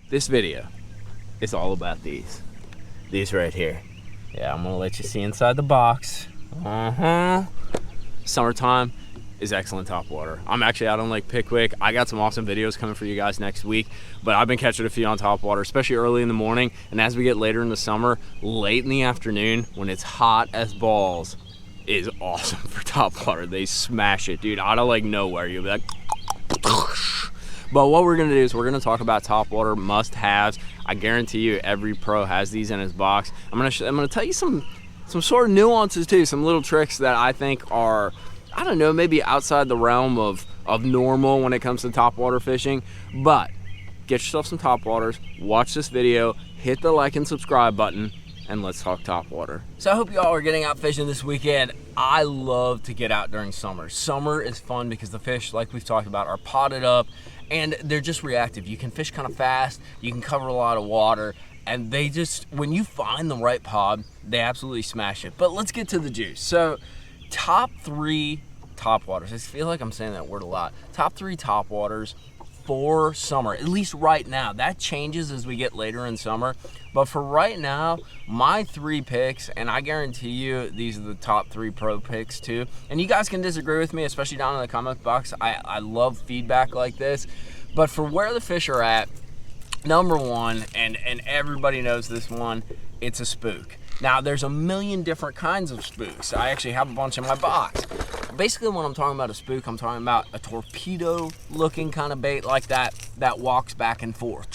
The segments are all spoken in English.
this video is all about these right here. Yeah, I'm gonna let you see inside the box. Summertime is excellent top water. I'm actually out on Lake Pickwick. I got some awesome videos coming for you guys next week, but I've been catching a few on top water, especially early in the morning. And as we get later in the summer, late in the afternoon, when it's hot as balls, is awesome for top water. They smash it, dude. Out of like nowhere, you'll be like, but what we're gonna do is we're gonna talk about top water must-haves. I guarantee you every pro has these in his box. I'm gonna tell you some sort of nuances too, some little tricks that I think are, I don't know, maybe outside the realm of normal when it comes to top water fishing. But get yourself some top waters, watch this video, hit the like and subscribe button, and let's talk top water. So I hope y'all are getting out fishing this weekend. I love to get out during summer. Summer is fun because the fish, like we've talked about, are potted up and they're just reactive. You can fish kind of fast, you can cover a lot of water, and they just, when you find the right pod, they absolutely smash it. But let's get to the juice. So top 3 top waters. I feel like I'm saying that word a lot. Top 3 top waters for summer, at least right now. That changes as we get later in summer. But for right now, my 3 picks, and I guarantee you these are the top 3 pro picks too. And you guys can disagree with me, especially down in the comment box. I love feedback like this. But for where the fish are at, number 1, and everybody knows this one, it's a spook. Now, there's a million different kinds of spooks. I actually have a bunch in my box. Basically, when I'm talking about a spook, I'm talking about a torpedo-looking kind of bait like that walks back and forth.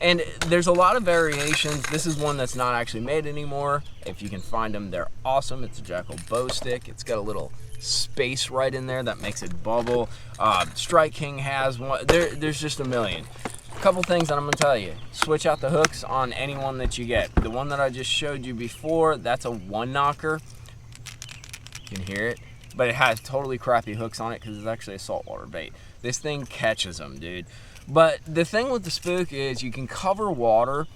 And there's a lot of variations. This is one that's not actually made anymore. If you can find them, they're awesome. It's a Jackal bow stick. It's got a little space right in there that makes it bubble. Strike King has one. There's just a million. Couple things that I'm gonna tell you. Switch out the hooks on any one that you get. The one that I just showed you before, that's a 1-knocker. You can hear it, but it has totally crappy hooks on it because it's actually a saltwater bait. This thing catches them, dude. But the thing with the spook is you can cover water,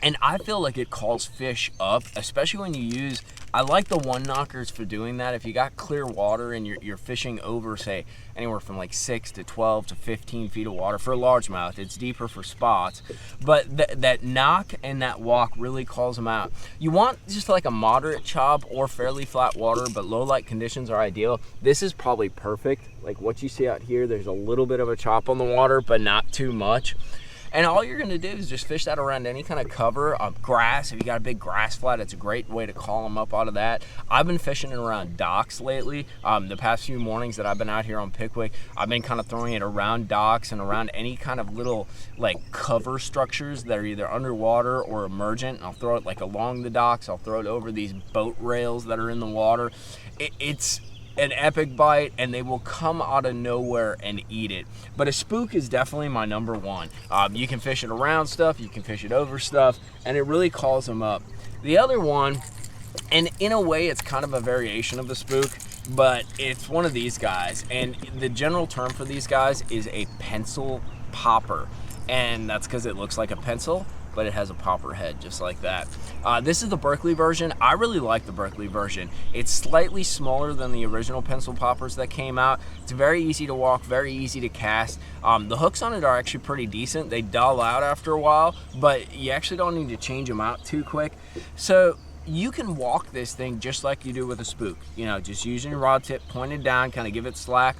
and I feel like it calls fish up, especially when you use, I like the 1-knockers for doing that. If you got clear water and you're fishing over, say, anywhere from like 6 to 12 to 15 feet of water for a largemouth. It's deeper for spots. But that knock and that walk really calls them out. You want just like a moderate chop or fairly flat water, but low light conditions are ideal. This is probably perfect. Like what you see out here, there's a little bit of a chop on the water, but not too much. And all you're gonna do is just fish that around any kind of cover, grass. If you got a big grass flat, it's a great way to call them up out of that. I've been fishing it around docks lately. The past few mornings that I've been out here on Pickwick, I've been kind of throwing it around docks and around any kind of little like cover structures that are either underwater or emergent. I'll throw it like along the docks. I'll throw it over these boat rails that are in the water. It's an epic bite, and they will come out of nowhere and eat it. But a spook is definitely my number 1. You can fish it around stuff, you can fish it over stuff, and it really calls them up. The other one, and in a way it's kind of a variation of the spook, but it's one of these guys, and the general term for these guys is a pencil popper, and that's because it looks like a pencil, but it has a popper head just like that. This is the Berkeley version. I really like the Berkeley version. It's slightly smaller than the original pencil poppers that came out. It's very easy to walk, very easy to cast. The hooks on it are actually pretty decent. They dull out after a while, but you actually don't need to change them out too quick. So you can walk this thing just like you do with a spook. You know, just using your rod tip pointed down, kind of give it slack.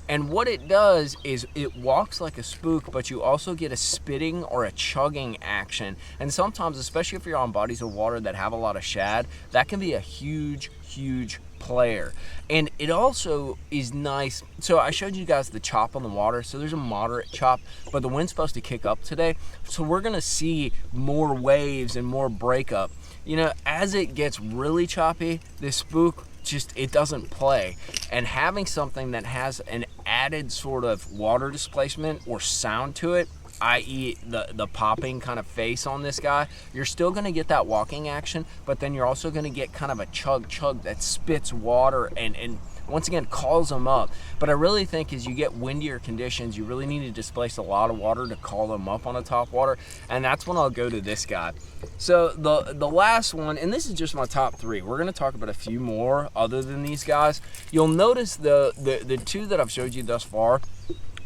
And what it does is it walks like a spook, but you also get a spitting or a chugging action. And sometimes, especially if you're on bodies of water that have a lot of shad, that can be a huge, huge player. And it also is nice. So I showed you guys the chop on the water. So there's a moderate chop, but the wind's supposed to kick up today. So we're gonna see more waves and more breakup. You know, as it gets really choppy, this spook just, it doesn't play. And having something that has an added sort of water displacement or sound to it, i.e. the popping kind of face on this guy, you're still going to get that walking action, but then you're also going to get kind of a chug that spits water and once again calls them up. But I really think as you get windier conditions, you really need to displace a lot of water to call them up on a top water, and that's when I'll go to this guy. So the last one, and this is just my top 3. We're going to talk about a few more other than these guys. You'll notice the 2 that I've showed you thus far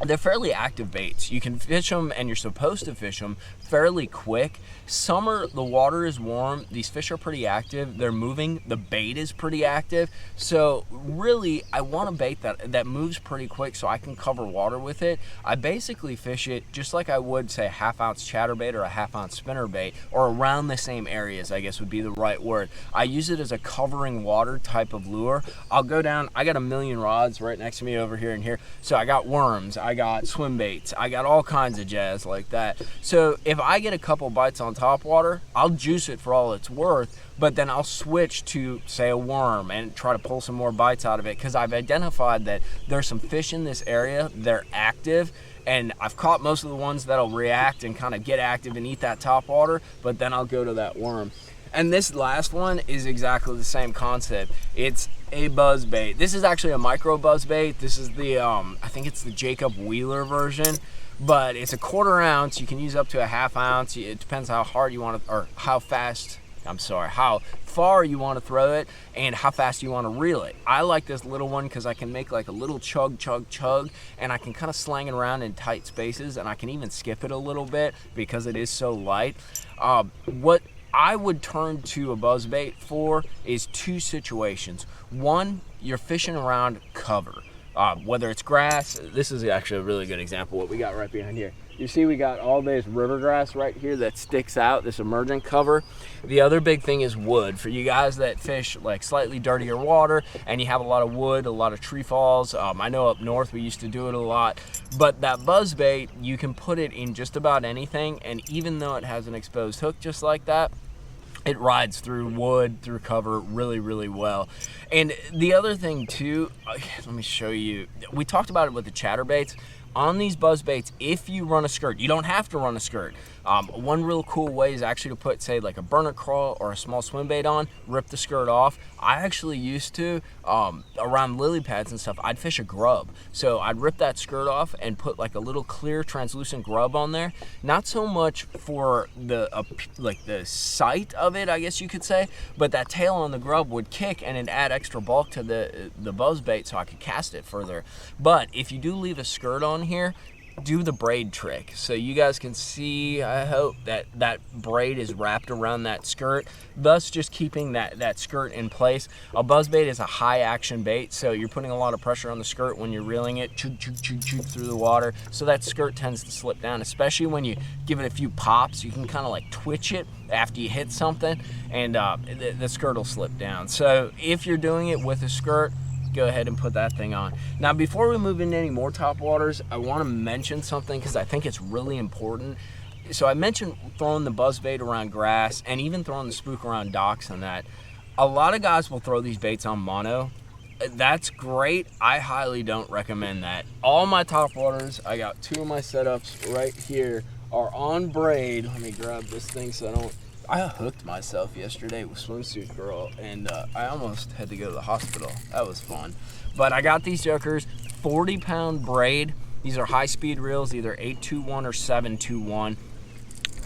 they're fairly active baits. You can fish them, and you're supposed to fish them fairly quick. Summer, the water is warm. These fish are pretty active. They're moving. The bait is pretty active. So really, I want a bait that moves pretty quick so I can cover water with it. I basically fish it just like I would, say, a half-ounce chatterbait or a half-ounce spinnerbait, or around the same areas, I guess would be the right word. I use it as a covering water type of lure. I'll go down. I got a million rods right next to me over here and here. So I got worms. I got swim baits, I got all kinds of jazz like that. So if I get a couple bites on topwater, I'll juice it for all it's worth, but then I'll switch to, say, a worm and try to pull some more bites out of it, because I've identified that there's some fish in this area, they're active, and I've caught most of the ones that'll react and kind of get active and eat that topwater, but then I'll go to that worm. And this last one is exactly the same concept. It's a buzzbait. This is actually a micro buzzbait. This is the, I think it's the Jacob Wheeler version, but it's a 1/4 ounce. You can use up to a 1/2 ounce. It depends how hard you want to, or how far you want to throw it and how fast you want to reel it. I like this little one because I can make like a little chug, chug, chug, and I can kind of slang it around in tight spaces, and I can even skip it a little bit because it is so light. What I would turn to a buzzbait for is 2 situations. One, you're fishing around cover, whether it's grass. This is actually a really good example what we got right behind here. You see we got all this river grass right here that sticks out, this emergent cover. The other big thing is wood. For you guys that fish like slightly dirtier water and you have a lot of wood, a lot of tree falls, I know up north we used to do it a lot, but that buzzbait, you can put it in just about anything, and even though it has an exposed hook just like that, it rides through wood, through cover really, really well. And the other thing too, let me show you. We talked about it with the chatterbaits. On these buzzbaits, if you run a skirt, you don't have to run a skirt. One real cool way is actually to put, say, like a burner crawl or a small swim bait on, rip the skirt off. I actually used to, around lily pads and stuff, I'd fish a grub. So I'd rip that skirt off and put like a little clear translucent grub on there. Not so much for the sight of it, I guess you could say, but that tail on the grub would kick and it'd add extra bulk to the buzzbait so I could cast it further. But if you do leave a skirt on here, do the braid trick. So you guys can see, I hope, that braid is wrapped around that skirt, thus just keeping that skirt in place. A buzzbait is a high action bait, so you're putting a lot of pressure on the skirt when you're reeling it, chug, chug, chug, chug through the water, so that skirt tends to slip down, especially when you give it a few pops. You can kind of like twitch it after you hit something, and the skirt will slip down. So if you're doing it with a skirt, go ahead and put that thing on. Now, before we move into any more topwaters, I want to mention something because I think it's really important. So I mentioned throwing the buzzbait around grass and even throwing the spook around docks and that. A lot of guys will throw these baits on mono. That's great. I highly don't recommend that. All my topwaters, I got 2 of my setups right here, are on braid. Let me grab this thing so I hooked myself yesterday with Swimsuit Girl, and I almost had to go to the hospital. That was fun. But I got these jokers, 40-pound braid. These are high-speed reels, either 821 or 721.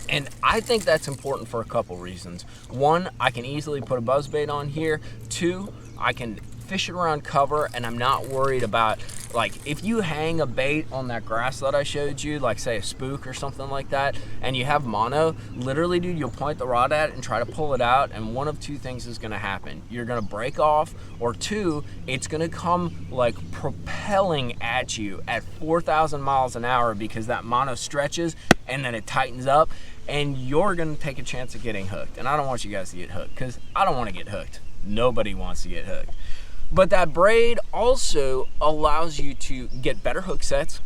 And I think that's important for a couple reasons. 1, I can easily put a buzzbait on here. 2, I can fish it around cover, and I'm not worried about, like, if you hang a bait on that grass that I showed you, like say a spook or something like that, and you have mono, literally, dude, you'll point the rod at it and try to pull it out, and one of 2 things is gonna happen. You're gonna break off, or 2, it's gonna come like propelling at you at 4,000 miles an hour because that mono stretches and then it tightens up, and you're gonna take a chance of getting hooked. And I don't want you guys to get hooked because I don't want to get hooked. Nobody wants to get hooked. But that braid also allows you to get better hook sets.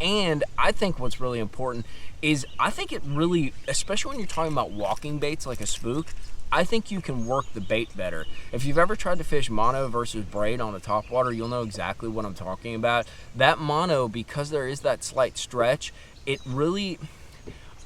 And I think what's really important is I think it really, especially when you're talking about walking baits like a spook, I think you can work the bait better. If you've ever tried to fish mono versus braid on a topwater, you'll know exactly what I'm talking about. That mono, because there is that slight stretch, it really,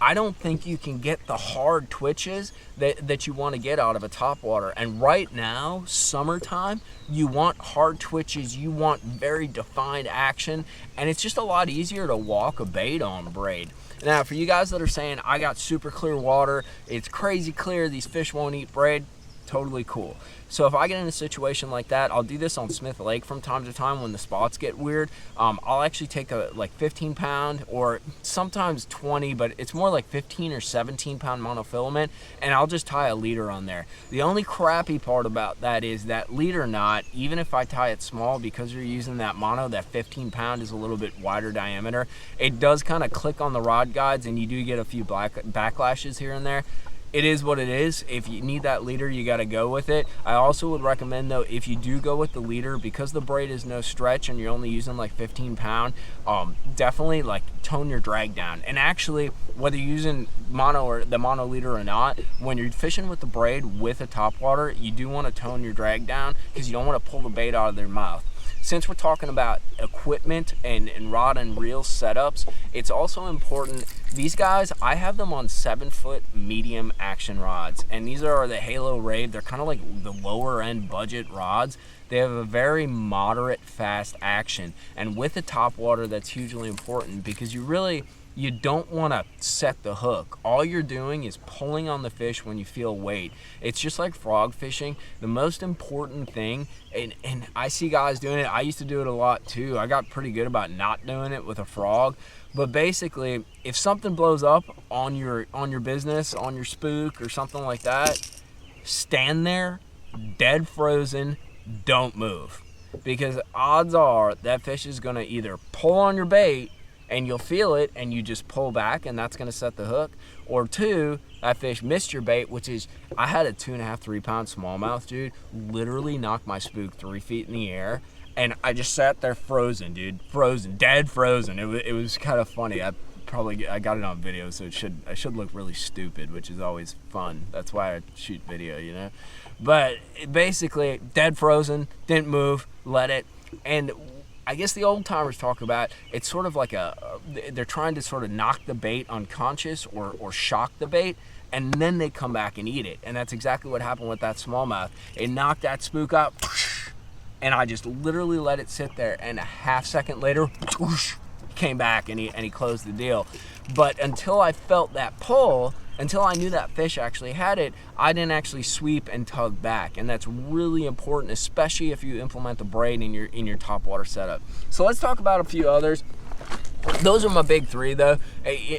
I don't think you can get the hard twitches that you want to get out of a topwater. And right now, summertime, you want hard twitches, you want very defined action, and it's just a lot easier to walk a bait on braid. Now, for you guys that are saying, I got super clear water, it's crazy clear, these fish won't eat braid, totally cool. So if I get in a situation like that, I'll do this on Smith Lake from time to time when the spots get weird. I'll actually take a like 15 pound or sometimes 20, but it's more like 15 or 17 pound monofilament, and I'll just tie a leader on there. The only crappy part about that is that leader knot, even if I tie it small, because you're using that mono, that 15 pound is a little bit wider diameter, it does kind of click on the rod guides, and you do get a few backlashes here and there. It is what it is. If you need that leader, you got to go with it. I also would recommend, though, if you do go with the leader, because the braid is no stretch and you're only using like 15 pound, definitely like tone your drag down. And actually, whether you're using mono or the mono leader or not, when you're fishing with the braid with a topwater, you do want to tone your drag down because you don't want to pull the bait out of their mouth. Since we're talking about equipment and rod and reel setups, it's also important. These guys, I have them on 7-foot medium action rods, and these are the Halo Rave. They're kind of like the lower end budget rods. They have a very moderate fast action, and with the topwater, that's hugely important because you don't want to set the hook. All you're doing is pulling on the fish when you feel weight. It's just like frog fishing. The most important thing, and I see guys doing it, I used to do it a lot too. I got pretty good about not doing it with a frog. But basically, if something blows up on your business, on your spook or something like that, stand there, dead frozen, don't move. Because odds are that fish is gonna either pull on your bait and you'll feel it and you just pull back and that's gonna set the hook, or two, that fish missed your bait, which is, I had a 2.5, 3 pound smallmouth, dude, literally knocked my spook 3 feet in the air, and I just sat there frozen, dude, frozen, dead frozen. It was kind of funny. I got it on video, so I should look really stupid, which is always fun. That's why I shoot video, you know. But basically, dead frozen, didn't move, let it, and I guess the old timers talk about it's sort of like they're trying to sort of knock the bait unconscious or shock the bait, and then they come back and eat it. And that's exactly what happened with that smallmouth. It knocked that spook up, and I just literally let it sit there, and a half second later, came back and he closed the deal. But until I felt that pull, until I knew that fish actually had it, I didn't actually sweep and tug back, and that's really important, especially if you implement the braid in your topwater setup. So let's talk about a few others. Those are my big three, though.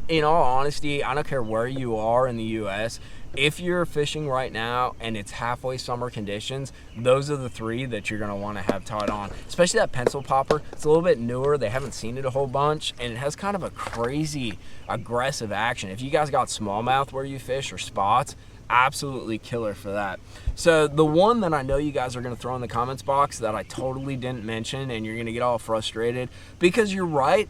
In all honesty, I don't care where you are in the U.S., if you're fishing right now and it's halfway summer conditions, those are the three that you're gonna wanna have tied on. Especially that pencil popper. It's a little bit newer. They haven't seen it a whole bunch, and it has kind of a crazy, aggressive action. If you guys got smallmouth where you fish or spots, absolutely killer for that. So the one that I know you guys are gonna throw in the comments box that I totally didn't mention, and you're gonna get all frustrated, because you're right,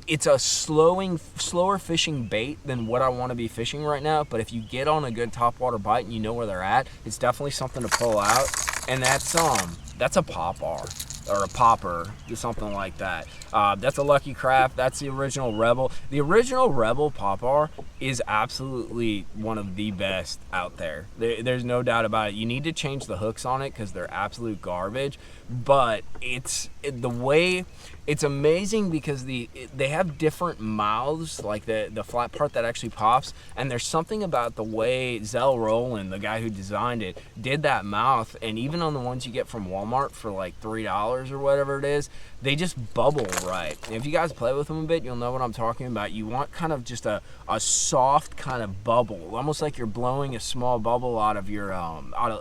it's a slower fishing bait than what I want to be fishing right now. But if you get on a good topwater bite and you know where they're at, it's definitely something to pull out. And that's a popper or a popper, something like that. That's a Lucky Craft. That's the original Rebel. The original Rebel popper is absolutely one of the best out there. There's no doubt about it. You need to change the hooks on it because they're absolute garbage. But it's amazing because they have different mouths, like the flat part that actually pops, and there's something about the way Zell Rowland, the guy who designed it, did that mouth. And even on the ones you get from Walmart for like $3 or whatever it is, they just bubble right. And if you guys play with them a bit, you'll know what I'm talking about. You want kind of just a soft kind of bubble, almost like you're blowing a small bubble out of your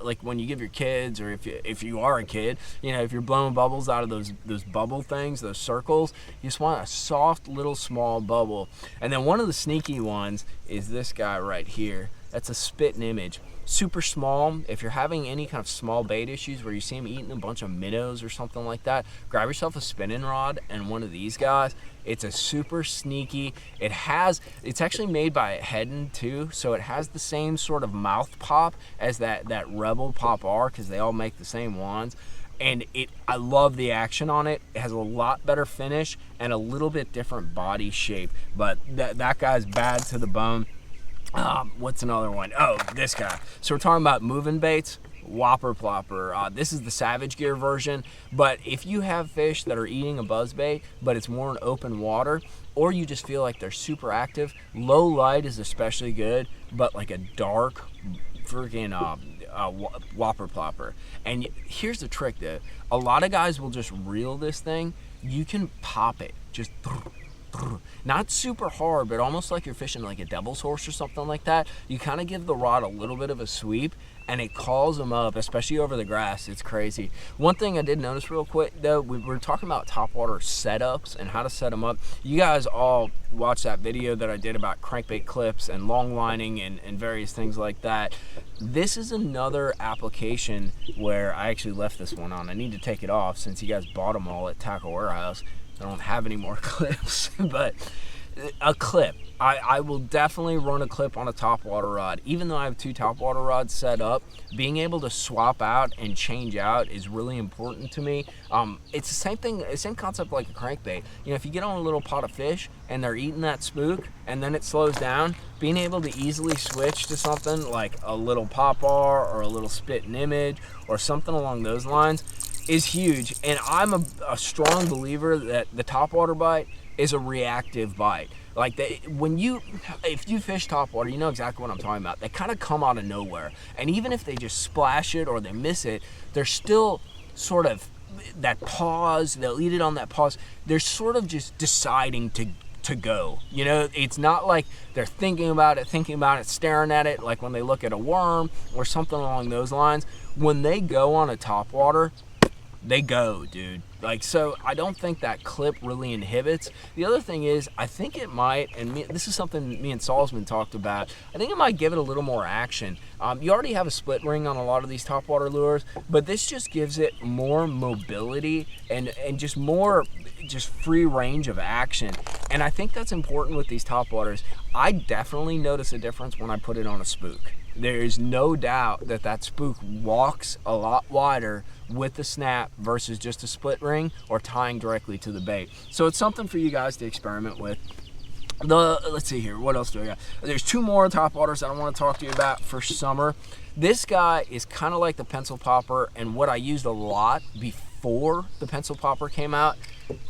like when you give your kids, or if you are a kid, you know, if you're blowing bubbles out of those bubble things, those circles, you just want a soft little small bubble. And then one of the sneaky ones is this guy right here. That's a Spit and Image. Super small. If you're having any kind of small bait issues where you see them eating a bunch of minnows or something like that, grab yourself a spinning rod and one of these guys. It's a super sneaky. It's actually made by Heddon too, so it has the same sort of mouth pop as that Rebel Pop R, because they all make the same ones. And I love the action on it. It has a lot better finish and a little bit different body shape, but that guy's bad to the bone. What's another one? Oh, this guy. So we're talking about moving baits. Whopper Plopper. This is the Savage Gear version, but if you have fish that are eating a buzzbait, but it's more in open water, or you just feel like they're super active, low light is especially good, but like a dark freaking whopper plopper. And here's the trick though, a lot of guys will just reel this thing. You can pop it, just not super hard, but almost like you're fishing like a devil's horse or something like that. You kind of give the rod a little bit of a sweep, and it calls them up, especially over the grass. It's crazy. One thing I did notice real quick though, we were talking about topwater setups and how to set them up. You guys all watched that video that I did about crankbait clips and long lining and various things like that. This is another application where I actually left this one on. I need to take it off since you guys bought them all at Tackle Warehouse. I don't have any more clips, but a clip. I will definitely run a clip on a topwater rod. Even though I have 2 topwater rods set up, being able to swap out and change out is really important to me. It's the same thing, same concept like a crankbait. You know, if you get on a little pot of fish and they're eating that spook and then it slows down, being able to easily switch to something like a little popar or a little spit and image or something along those lines is huge. And I'm a strong believer that the topwater bite is a reactive bite. Like if you fish topwater, you know exactly what I'm talking about. They kind of come out of nowhere, and even if they just splash it or they miss it, they're still sort of that pause. They'll eat it on that pause. They're sort of just deciding to go. You know, it's not like they're thinking about it, staring at it, like when they look at a worm or something along those lines. When they go on a topwater, they go, dude. Like, so I don't think that clip really inhibits. The other thing is, I think it might, and this is something me and Salzman talked about, I think it might give it a little more action. You already have a split ring on a lot of these topwater lures, but this just gives it more mobility and just more free range of action. And I think that's important with these topwaters. I definitely notice a difference when I put it on a spook. There is no doubt that spook walks a lot wider with the snap versus just a split ring or tying directly to the bait. So it's something for you guys to experiment with. Let's see here, what else do I got? There's 2 more topwaters that I want to talk to you about for summer. This guy is kind of like the pencil popper and what I used a lot before the pencil popper came out,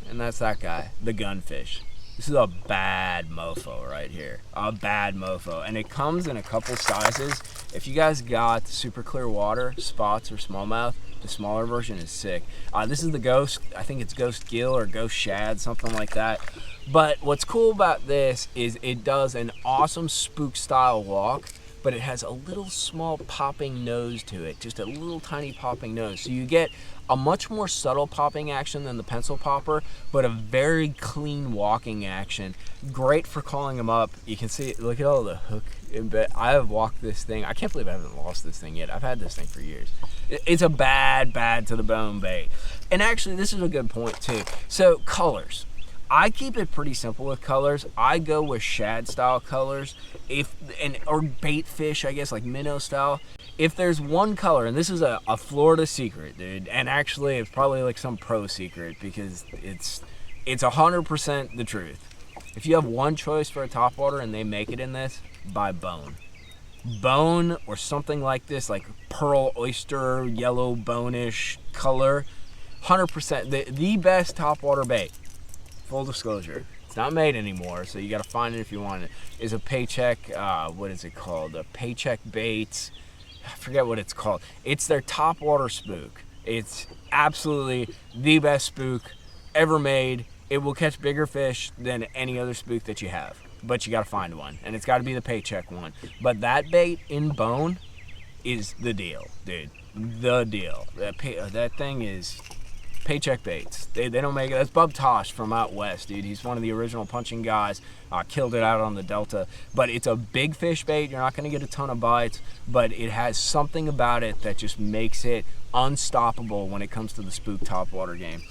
and that's that guy, the gunfish. This is a bad mofo right here, a bad mofo, and it comes in a couple sizes. If you guys got super clear water, spots, or smallmouth, the smaller version is sick. This is the Ghost. I think it's Ghost Gill or Ghost Shad, something like that. But what's cool about this is it does an awesome spook style walk, but it has a little small popping nose to it, just a little tiny popping nose. So you get a much more subtle popping action than the pencil popper, but a very clean walking action. Great for calling them up. You can see, look at all the hook. I have walked this thing. I can't believe I haven't lost this thing yet. I've had this thing for years. It's a bad to the bone bait. And actually, this is a good point too. So colors. I keep it pretty simple with colors. I go with shad style colors, or bait fish, I guess, like minnow style. If there's one color, and this is a Florida secret, dude, and actually it's probably like some pro secret because it's 100% the truth. If you have one choice for a topwater and they make it in this, buy bone or something like this, like pearl oyster, yellow bone-ish color. 100% the best topwater bait. Full disclosure, it's not made anymore, so you got to find it if you want it. Is a Paycheck, what is it called? A Paycheck Baits. I forget what it's called. It's their topwater spook. It's absolutely the best spook ever made. It will catch bigger fish than any other spook that you have, but you got to find one, and it's got to be the Paycheck one. But that bait in bone is the deal, dude. The deal. That thing is Paycheck Baits. They don't make it. That's Bub Tosh from out west, dude. He's one of the original punching guys. Killed it out on the Delta. But it's a big fish bait. You're not going to get a ton of bites, but it has something about it that just makes it unstoppable when it comes to the spook topwater game.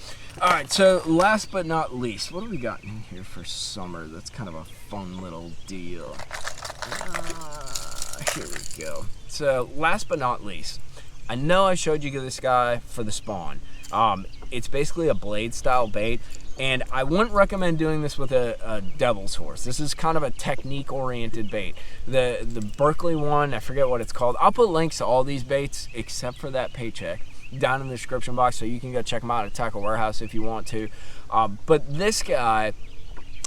All right, so last but not least, what do we got in here for summer? That's kind of a fun little deal. Here we go. So last but not least, I know I showed you this guy for the spawn. It's basically a blade style bait, and I wouldn't recommend doing this with a devil's horse. This is kind of a technique oriented bait. The Berkeley one, I forget what it's called. I'll put links to all these baits except for that Paycheck down in the description box, so you can go check them out at Tackle Warehouse if you want to. But this guy,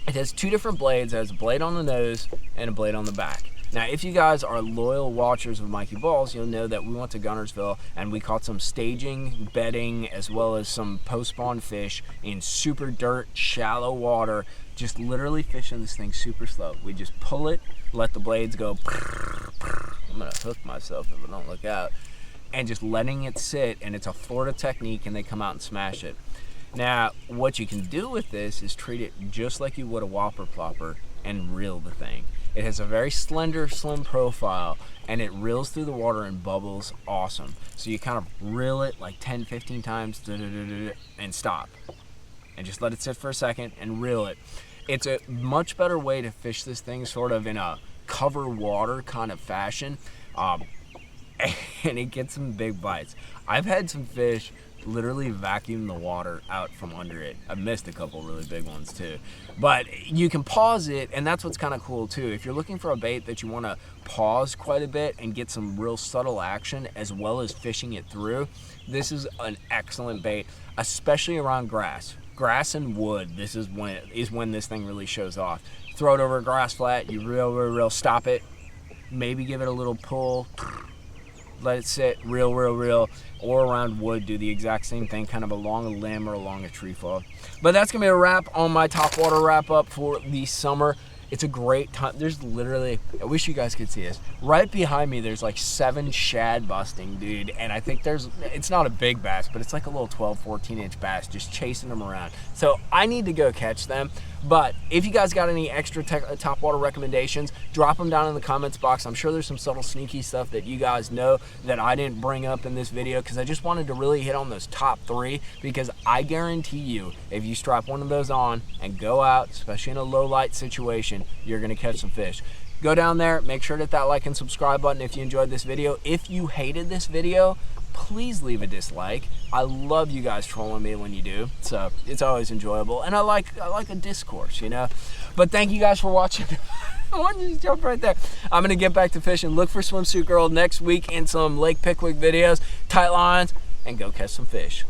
it has 2 different blades. It has a blade on the nose and a blade on the back. Now, if you guys are loyal watchers of mikeybalzz, you'll know that we went to Gunnersville and we caught some staging, bedding, as well as some post-spawn fish in super dirt, shallow water, just literally fishing this thing super slow. We just pull it, let the blades go. I'm gonna hook myself if I don't look out. And just letting it sit, and it's a Florida technique, and they come out and smash it. Now, what you can do with this is treat it just like you would a whopper plopper and reel the thing. It has a very slender, slim profile, and it reels through the water and bubbles awesome. So you kind of reel it like 10, 15 times and stop. And just let it sit for a second and reel it. It's a much better way to fish this thing sort of in a cover water kind of fashion. And it gets some big bites. I've had some fish literally vacuum the water out from under it. I've missed a couple really big ones too. But you can pause it, and that's what's kind of cool too. If you're looking for a bait that you want to pause quite a bit and get some real subtle action as well as fishing it through, this is an excellent bait, especially around grass. Grass and wood, this is when this thing really shows off. Throw it over a grass flat, you reel, stop it, maybe give it a little pull, let it sit, reel, or around wood, do the exact same thing, kind of along a limb or along a tree fall. But that's gonna be a wrap on my Topwater wrap up for the summer. It's a great time. There's literally, I wish you guys could see this. Right behind me, there's like 7 shad busting, dude. And I think it's not a big bass, but it's like a little 12, 14-inch bass just chasing them around. So I need to go catch them. But if you guys got any extra Topwater recommendations, drop them down in the comments box. I'm sure there's some subtle, sneaky stuff that you guys know that I didn't bring up in this video, because I just wanted to really hit on those top 3, because I guarantee you, if you strap one of those on and go out, especially in a low light situation, you're gonna catch some fish. Go down there, make sure to hit that like and subscribe button if you enjoyed this video. If you hated this video, please leave a dislike. I love you guys trolling me when you do, so it's always enjoyable, and I like a discourse, you know. But thank you guys for watching. I want you to jump right there. I'm gonna get back to fishing, look for Swimsuit Girl next week in some Lake Pickwick videos, tight lines, and go catch some fish.